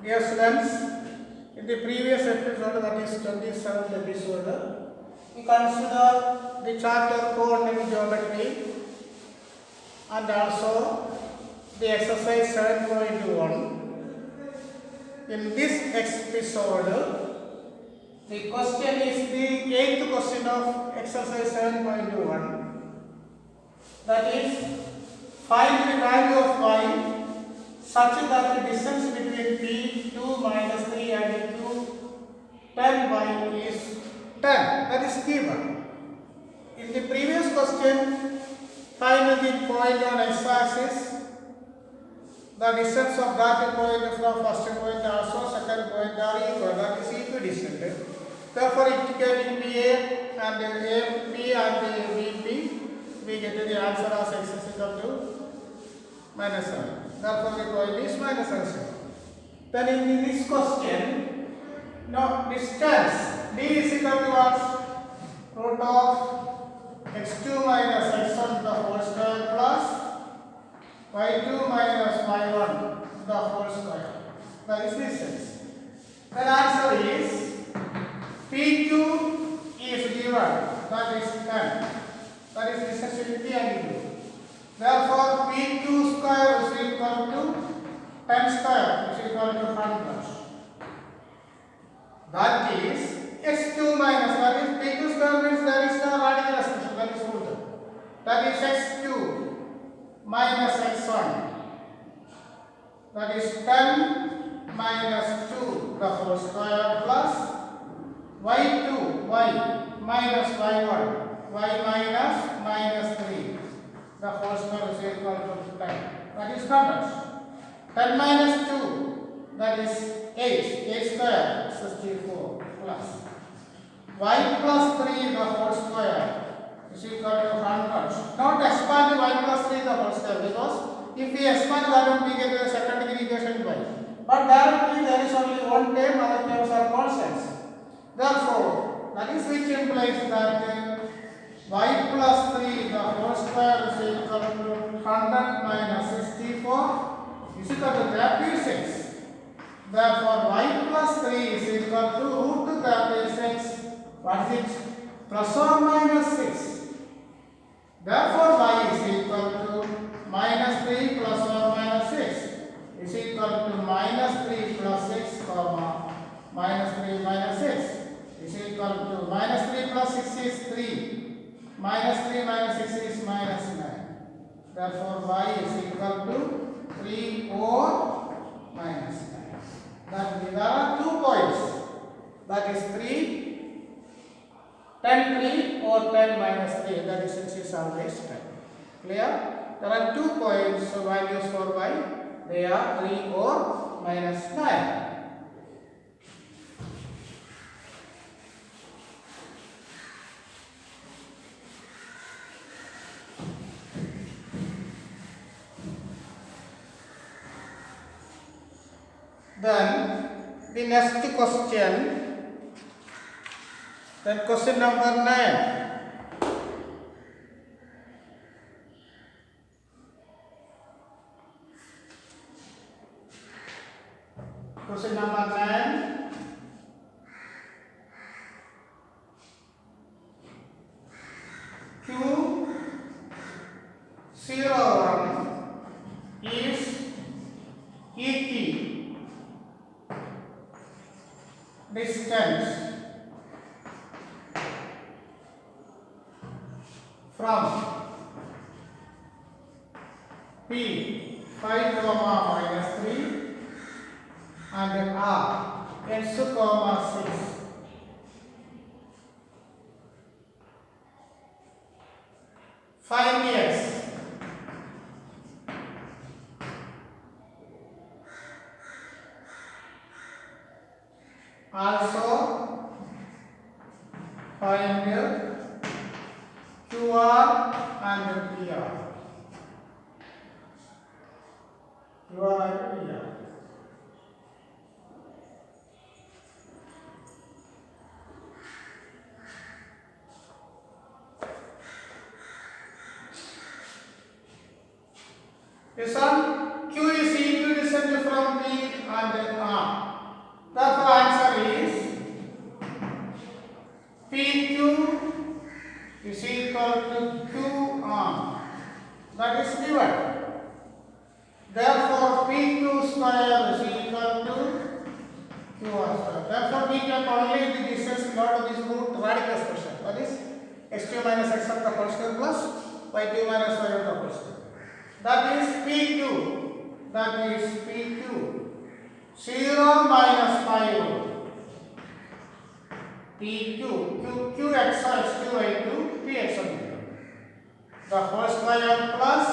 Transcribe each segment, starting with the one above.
Dear students, in the previous episode, that is 27th episode, we consider the chapter coordinate geometry and also the exercise 7.1. In this episode, the question is the 8th question of exercise 7.1. That is, find the value of y such that the distance between p2 minus 3 and 10y is 10. That is given. In the previous question, find the point on x-axis, the distance of that point from first point also second point are equal, that is equidistant. Therefore, it can be a and a b and b b. We get the answer as x is equal to minus 7. Therefore, the point is minus 7. Then in this question, now distance d is equal to what? Root of x2 minus x1 the whole square plus y2 minus y1 the whole square. That is distance. The answer is p2 is given, that is 10. That is distance in p and q. Therefore, p2 square is equal to 10 square is equal to 100. That is x2 minus, that is p2 square means there is no radical expression, that is root. That is x2 minus x1. That is 10 minus 2 the whole square plus y2 y minus y1 y minus 3 the whole square is equal to 10. That is 100. 10 minus 2 that is 8 square 64 plus y plus 3 the whole square is equal to 100. Not expand y plus 3 the whole square, because if we expand that one we get the second degree equation y. But directly there is only one term, other terms are constants. Therefore, that is which implies that y plus 3 the whole square is equal to 100 minus 64 is equal to 36. Therefore, y plus 3 is equal to root 36. What is it? Plus or minus 6. Therefore, y is equal to minus 3 plus or minus 6 is equal to minus 3 plus 6 comma minus 3 minus 6 is equal to minus 3 plus 6 is 3. Minus 3 minus 6 is minus 9. Therefore, y is equal to 3 or minus 9. That there are 2 points. That is 3, 10 3 or 10 minus 3. The distance is always 10. Clear? There are 2 points, so values for y. They are 3 or minus 9. Then the next question, then question number 9. Question number 9. Q01 is ET. Distance from P 5 comma minus 3 and R x comma 6. Find x. Also find QR and PR. QR and PR. This one, Q is equidistant from P and R. QR square. Therefore, we take only the distance in order this root radical expression. That is x2 minus x of the whole square plus y2 minus y of the whole square. That is P2. That is P2. 0 minus 5. P2. Qx is Qy2. Px of the whole square plus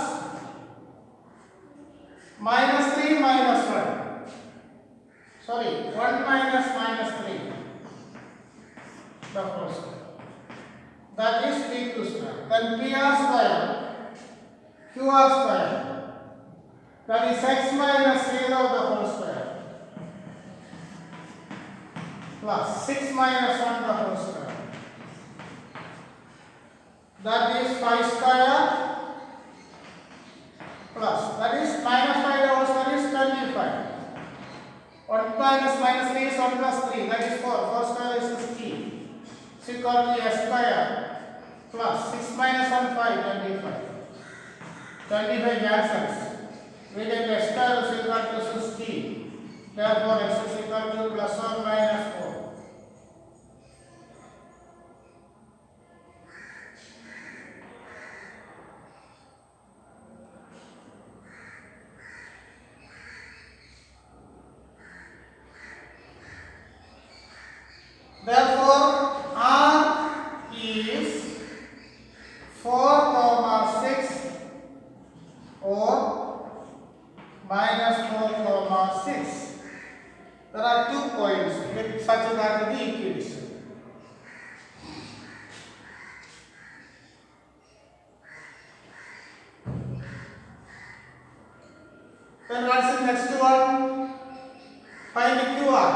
minus 3 minus 1. Sorry, 1 minus minus 3. The whole square. That is P2 square. Then PR square, QR square. That is x minus 0 the whole square. Plus 6 minus 1 the whole square. That is 5 square. Plus, that is minus 5 the whole square is 25. 1 minus minus 3 is 1 plus 3, that is 4. 4 square is 16. So equal to s square plus 6 minus 1, 5, 25. 25 cancels. We get s square is equal to 16. Therefore, s is equal to plus or minus 4. Therefore, R is 4,6 or minus 4,6. There are 2 points with such that the equidistant. Then what's the next one? Find QR.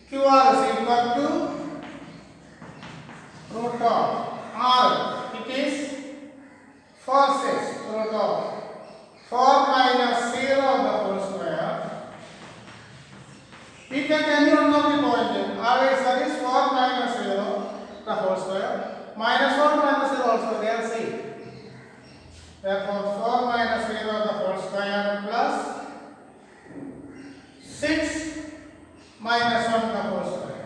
QR is equal to root of R. It is 4 6 root of 4 minus 0 the whole square. We take any one of the point. Always that is 4 minus 0 the whole square. Minus 4 minus 0 also they are same. Therefore, 4 minus 0 the whole square plus 6 minus 1 the whole square.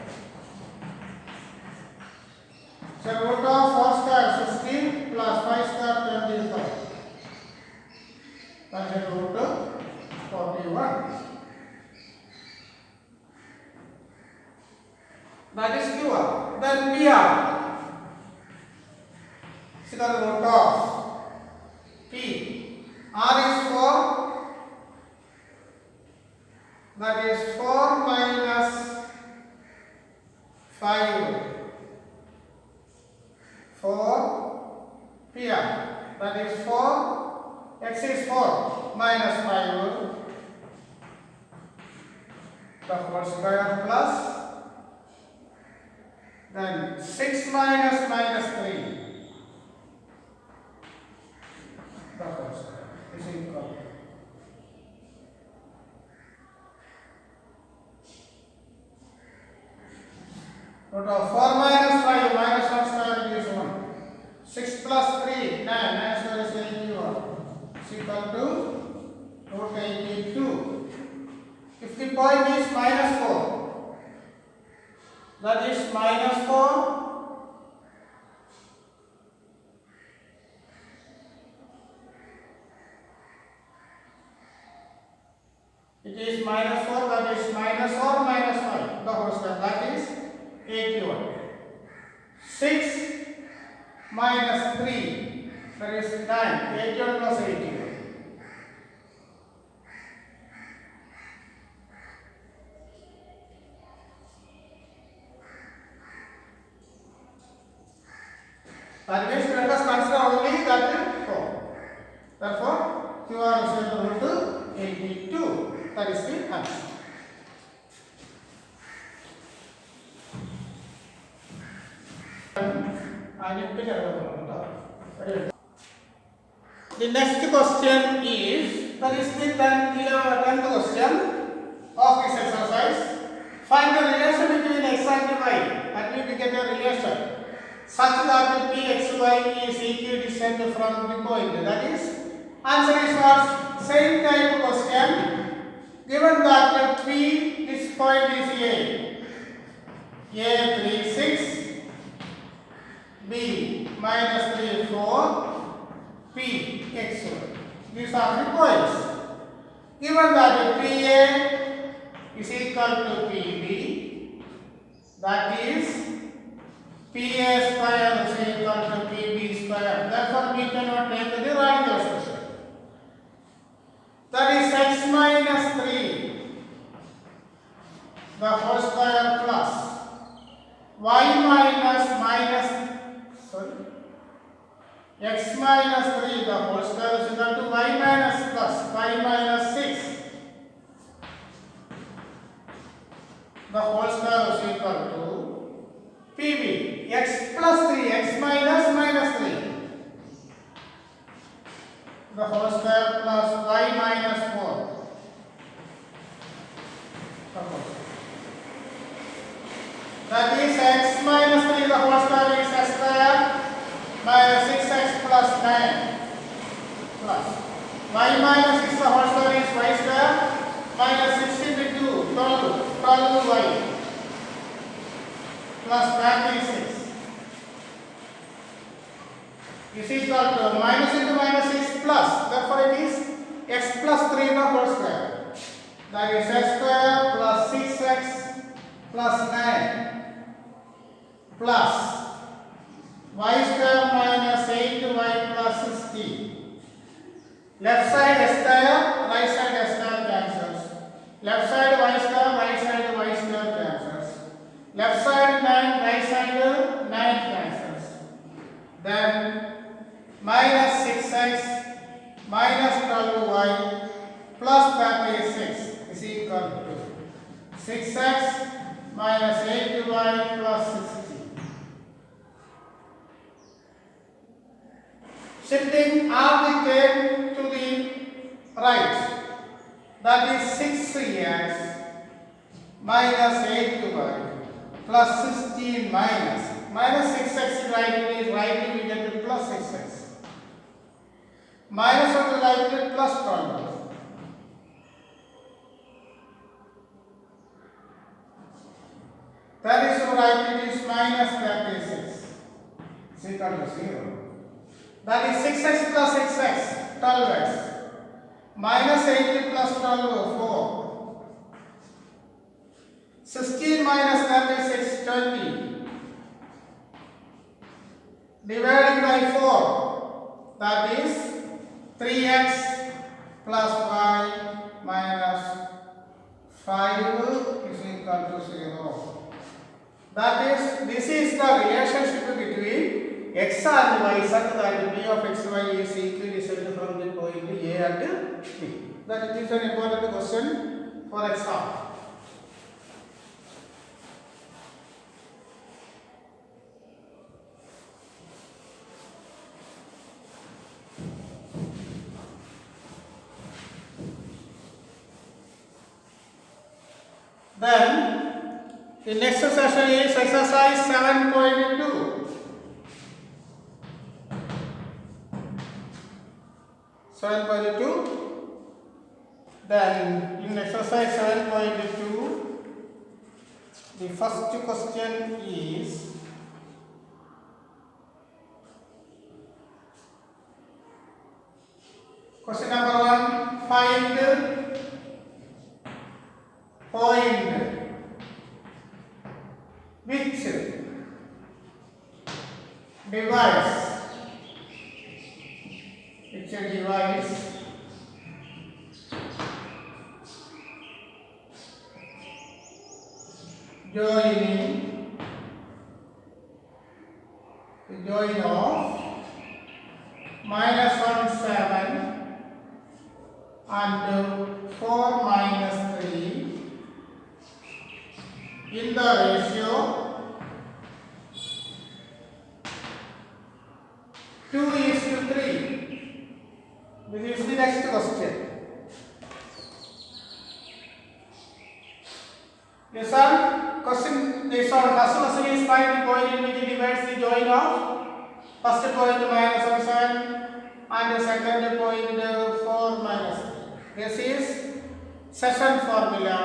So root of 4 square 16 plus 5 square 25. That is root of 41. That is QR. Then PR. So the root of P. R is 4. That is 4 minus 5. 4 PR. That is 4. X is 4 minus 5. The whole square plus. Then 6 minus minus 3. The whole square is equal. Root of 4 minus 5 minus 1 square is 1. 6 plus 3, 9. 9 square is 81. Is equal to root 82. If the point is minus 4, that is minus 4. It is minus 4, that is minus or minus 5. The whole square, that is 81. 6 minus 3, that is 9. 81 plus 81. That means let us consider only that 4. Therefore, QR is equal to 82. That is the answer. The next question is, that is the 10th question of this exercise. Find the relation between x and y. That means we get a relation such that Px xy is equidistant from the point. That is, answer is what? Same type question. Given that P, this point is A 3, 6, B minus 3, 4, P, x, y. These are the points. Given that PA is equal to PB, that is PA square is equal to PB square. Therefore, we cannot take the radical expression. That is x minus 3, the whole square plus y x minus 3, the whole square is equal to y minus plus y minus 6, the whole square is equal to PB, x plus 3, x minus 3, the whole square plus y minus 4. That is x minus 3, the whole square is x square minus 6x plus 9 plus y minus 6, the whole square is y square minus 6 into 2, 12y plus bracket 6 is equal to minus into minus 6 plus. Therefore, it is x plus 3 the whole square. That is x square plus 6x plus 9 plus y square minus 8y plus 16. Left side s square, right side s square cancels. Left side y square, right side y square cancels. Left side 9, right side 9 cancels. Then minus 6x minus 12y plus 36 is equal to 6x minus 8y plus 16. Shifting r the came to the right, that is 6x minus 8y plus 16 minus 6x right we get to plus 6x. Minus on the right to plus 12. That is right, it is minus 36. Is equal to 0. That is 6x plus 6x, 12x. Minus 80 plus 12, 4. 16 minus 36, 20. Dividing by 4, that is 3x plus y minus 5 is equal to 0. That is, this is the relationship between x and y such that p of x y is equidistant from the point A and B. That is an important question for exam. Then the next session is exercise 7.2. 7.2. Then in exercise 7.2, the first question is question number 1. Find point which device joining the join of minus 1 7 and 4 minus 3 in the ratio 2:3. This is the next question. Yes, sir. Question. This one. First question is find the point in which divides the join of First point minus 1 7 and the second point 4 minus 3. This is session formula,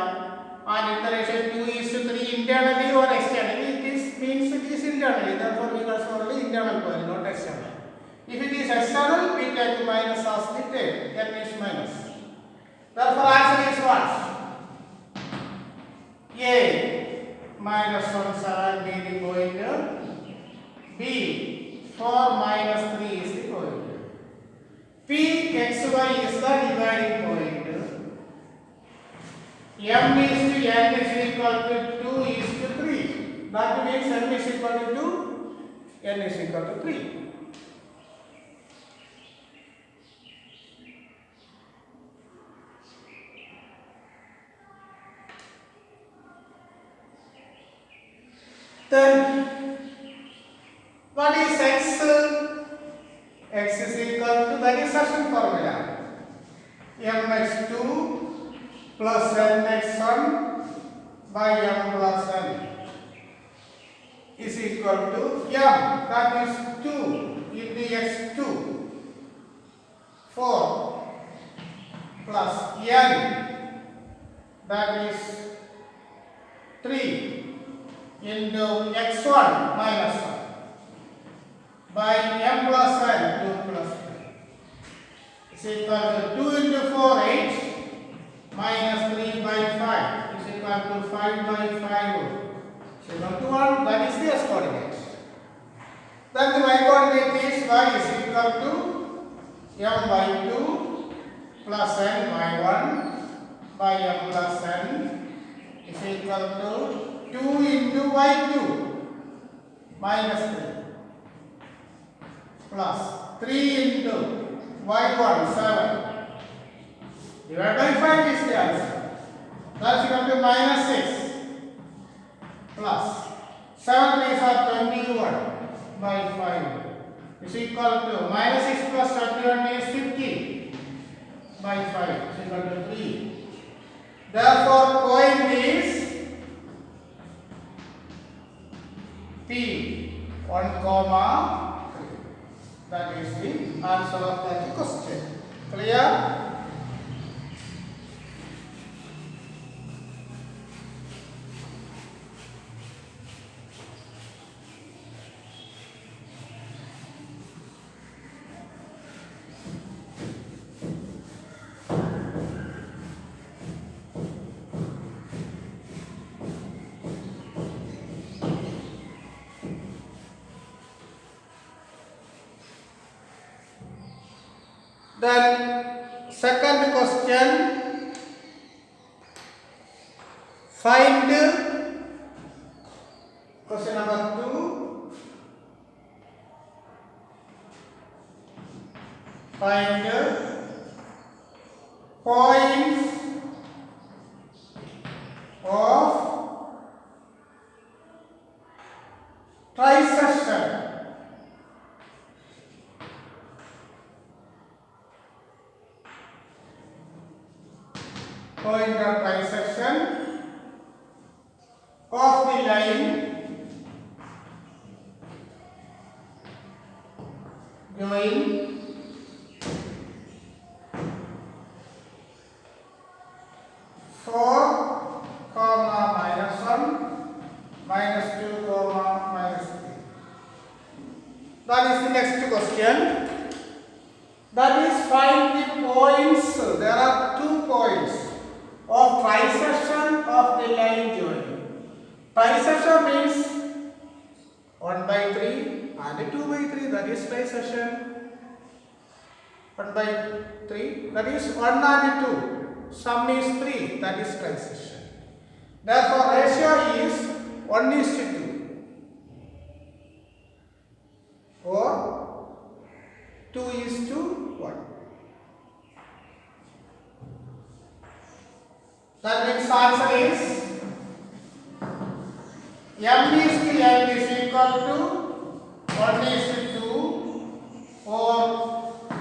and in the ratio 2:3 internally or externally. Means it is internally, therefore we consider only internal point, not external. If it is external, we take minus as the tail, n is minus. Therefore answer is what? A minus 1 7 be the point, B 4 minus 3 is the point, P xy is the dividing point, m is to n is equal to 2 is to 3. That means m is equal to 2, n is equal to 3. Then what is x? X is equal to, that is session formula, mx2 plus nx1 by m plus n is equal to m, that is 2 into x2, 4 plus n, that is 3 into x1 minus 1 by m plus n, 2 plus 3 is equal to 2 into 4 8 minus 3 by 5 is equal to 5 by 5 is equal to 1. That is the x coordinate. Then the y coordinate is y is equal to m by 2 plus n by 1 by m plus n is equal to 2 into y2 minus 3 plus 3 into y1 7 divided by 5 is the answer. That's equal to minus 6 plus 7 3s are 21 by 5 is equal to minus 6 plus 21 is 50 by 5 is equal to 3. Therefore, point is P 1 comma 3. That is the answer of that question. Clear? Then second question, find question number 2, find points of trisection. Point of trisection of the line join four comma minus 1 minus 2 comma minus 3. That is the next question. That is find the points. There are 2 points of trisection of the line join. Trisection means 1 by 3 and 2 by 3, that is trisection. 1 by 3, that is 1 and 2. Sum is 3, that is trisection. Therefore, ratio is 1:2 or 2:1. That means answer is m is to n is equal to 1:2 or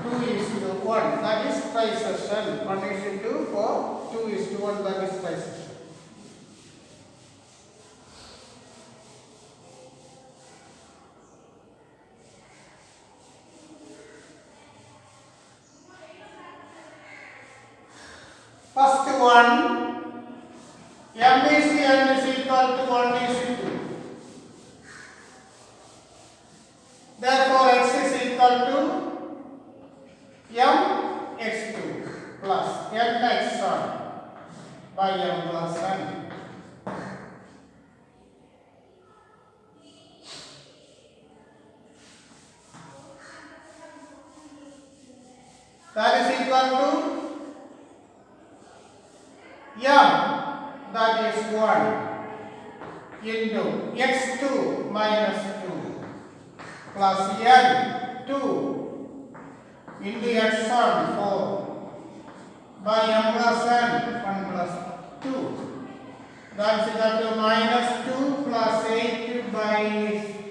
2:1. That is trisection. 1:2 or 2:1. That is trisection. 1, m is to n is equal to 1 is to 2. Therefore, x is equal to m x2 plus n x1 by m plus n. That is equal to m, that is 1, into x2 minus 2 plus n 2 into x1 4 by m plus n 1 plus 2. That is equal to minus 2 plus 8 by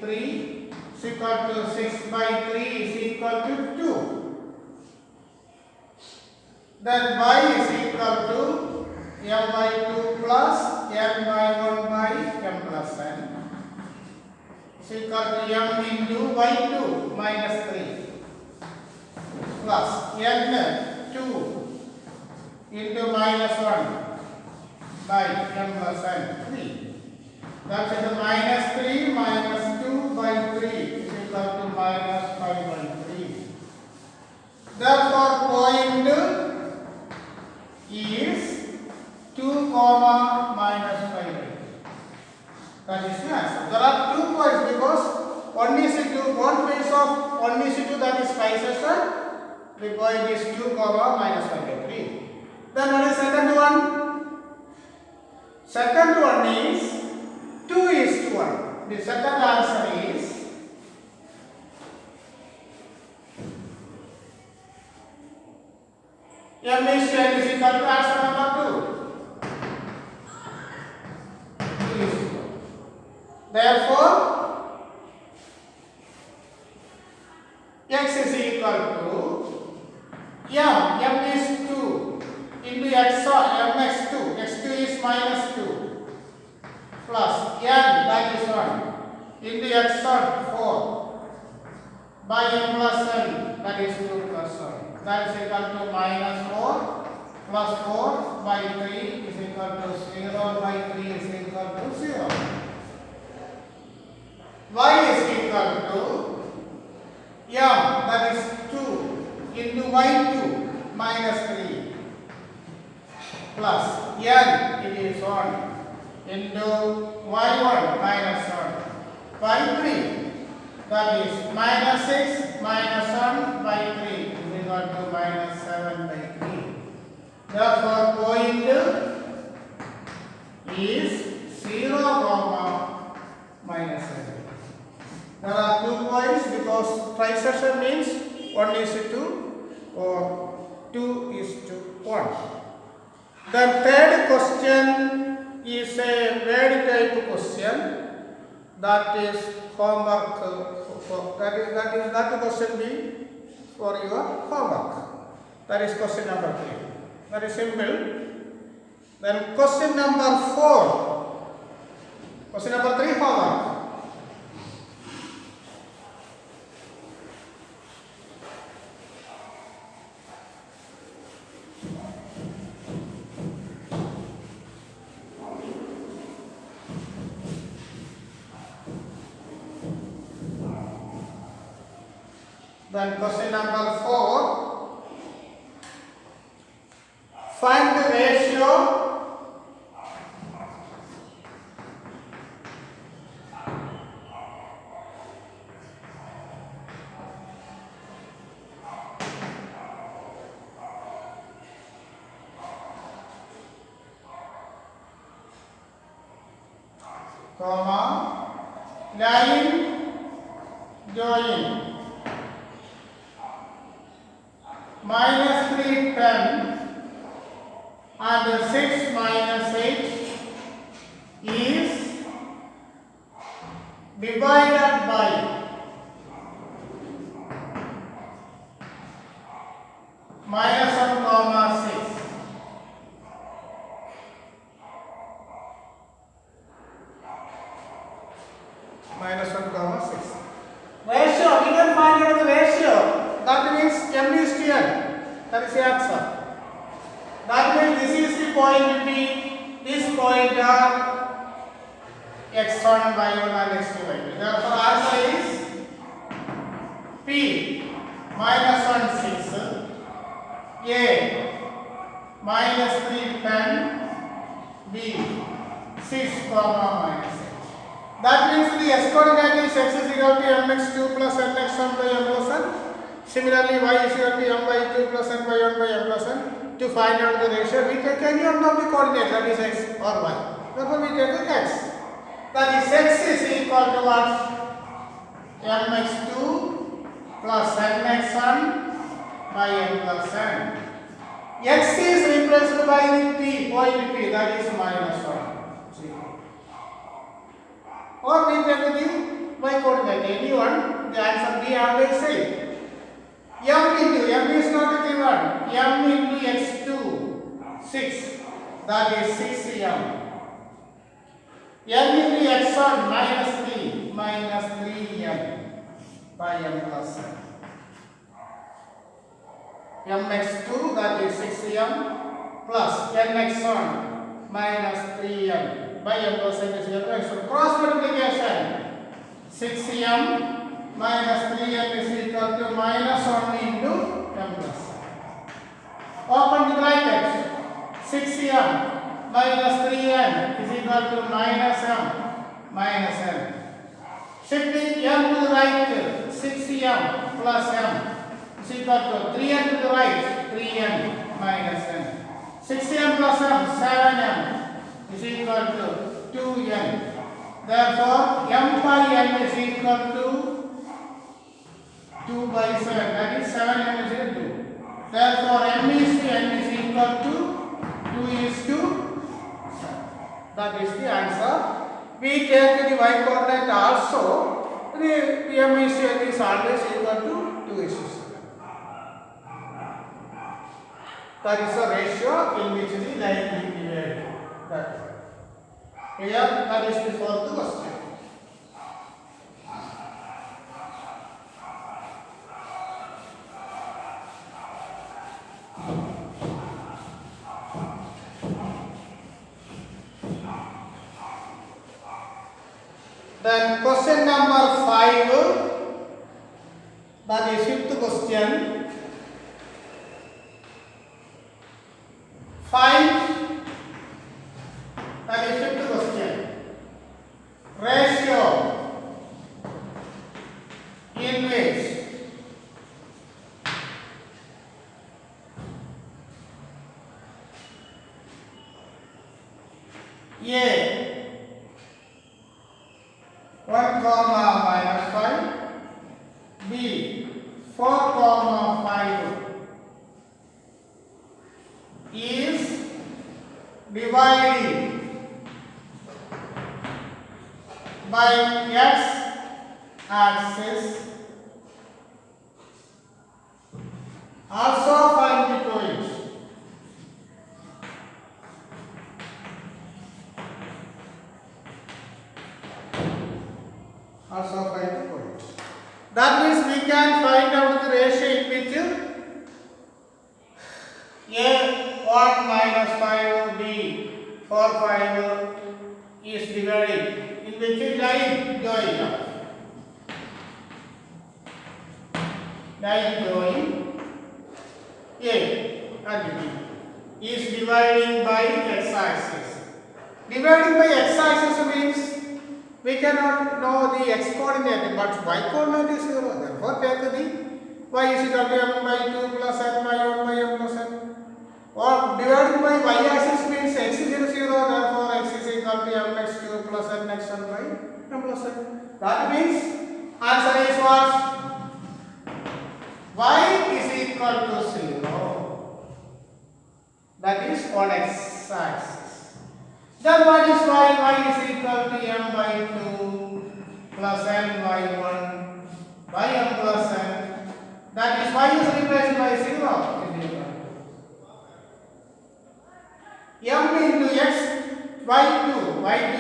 3 is equal to 6 by 3 is equal to 2. Then y is equal to m by 2 plus n by 1 by m plus n is equal to m into y2 minus 3 plus n 2 into minus 1 by m plus n 3. That is minus 3 minus 2 by 3 is equal to minus 5 by 3. Therefore, point is 2 comma minus 5 by 3. That is the answer. There are 2 points because 1 is to 1 place of 1 is to, that is pi section. The point is 2 comma minus 5 by 3. Then what is second one? Second one is 2 is to 1. The second answer is m is to n is equal to answer number 2. 2 is to 1. Therefore, x is equal to m is 2 into mx2, x2 is minus 2 plus n, that is 1 into x1 4 by m plus n, that is 2 plus 1. That is equal to minus 4 plus 4 by 3 is equal to 0 by 3 is equal to 0. Y is equal to m, that is 2 into y2 minus 3 plus n, it is 1 into y1 minus 1 by 3. That is minus 6 minus 1 by 3 is equal to minus 7 by 3. Therefore, point is 0 comma minus 7. There are 2 points because trisection means 1 is to or 2 is to 1. The third question is a word type question. That is homework. That question be for your homework. That is question number 3. Very simple. Then question number 4. Question number 3 homework. Then question number 4, find the ratio comma line join minus 3 10 and 6 minus 8 is divided by minus 1 comma 6. Minus 1 comma 6. Ratio, we can find out the ratio. That means m is to n. That is the answer. That means this is the point P, this point are x1, y1 and x2, y2. Therefore, answer is P minus 1 6, A minus 3 10, B 6 comma minus 8. That means the s coordinate is x is equal to mx2 plus nx1 by m plus n. Similarly, y is equal to m by 2 plus n by 1 by m plus n. To find out the ratio, we take any one of the coordinates, that is x or y. Therefore, we take the x. That is x is equal to what? mx2 plus nx1 by m plus n. X is replaced by the p, point p, that is minus 1. Or we take the y coordinate, anyone, the answer B always same. M into, m is not given, m into x2, 6, that is 6m. M into x1 minus 3, minus 3m by m plus n. mx2, that is 6m, plus nx1 minus 3m by m plus n is equal to x. So cross multiplication, 6m minus 3m is equal to minus 1 into m plus n. Open the bracket, 6m minus 3m is equal to minus m minus n. Shifting m to the right, 6m plus m is equal to 3m to the right, 3m minus n. 6m plus m, 7m is equal to 2n. Therefore, m by n is equal to 2 by 7, that is 7m is equal to 2. Therefore, m is to n is equal to 2 is to 7. That is the answer. We take the y coordinate also, the m is to n is always equal to 2 is to 7. That is the ratio in which the line will be divided. Here, that is the fourth question. Then question number 5, that is fifth question. That is fifth question. Ratio in which A 1 comma minus 5, B 4 comma 5 is dividing by x axis. Also find the point. Also find the point. That means we can find out the ratio in which A1 minus 5, B 4 5 is divided. In which line join? Line join A and B is dividing by x-axis. Dividing by x-axis means we cannot know the x coordinate, but y coordinate is 0. Therefore, take the y is equal to m by 2 plus n by 1 by m plus n. Or divided by y-axis means x is 0, 0. Therefore, x is equal to mx2 plus nx1 by m plus n. That means answer is what? Y is equal to 0. That is on x-axis. Then what is y? Y is equal to m by 2 plus n by 1 by m plus n. That is y is replaced by 0. M into x, y2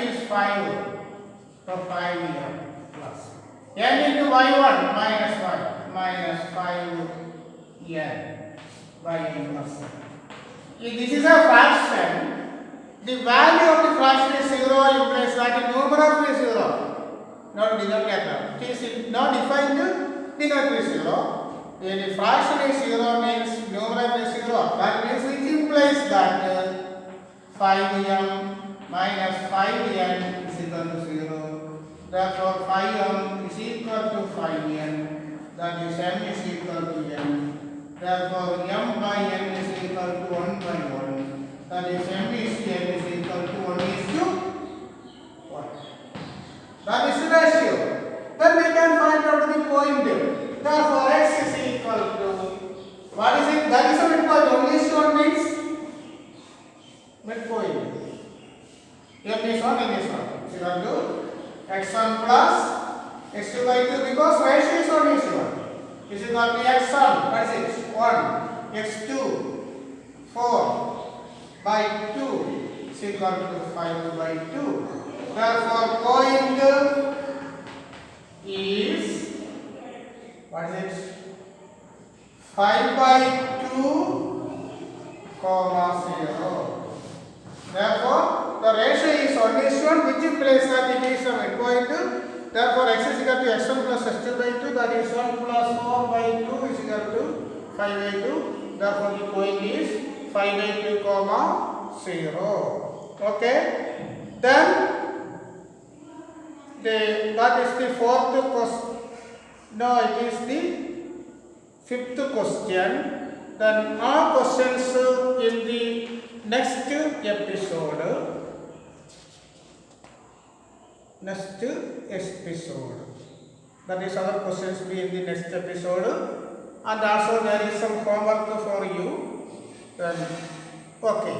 is 5, so 5m plus. N into y1 minus 5 minus 5n by n plus n. if this is a fraction, the value of the fraction is 0 implies that the numerator is 0, not denominator. It is not defined denominator is 0. When the fraction is 0 means numerator is 0. That means it implies that 5m minus 5n is equal to 0. Therefore 5m is equal to 5n. That is m is equal to n. Therefore m by n is equal to 1 by 1. That is m is n is equal to 1 is to 1. That is the ratio. Then we can find out the point. Therefore x is equal to, what is it? That is a midpoint. 1 is to 1 means midpoint. M is 1, n is 1. Is equal to x1 plus x2 by 2 because ratio is 1 is 1. Is equal to x1, what is it? 1, x2, 4 by 2 is equal to 5 by 2. Therefore, point is, what is it? 5 by 2, comma 0. Therefore, the ratio is 1 is 1, which implies that it is a midpoint. Therefore, x is equal to x1 plus x2 by 2, that is 1 plus 4 by 2 is equal to 5 by 2. Therefore, the point is 5 by 2, comma 0. Okay. Then, that is the fourth question. No, it is the fifth question. Then, all questions in the next episode. That is our questions be in the next episode. And also there is some homework for you. Then, okay.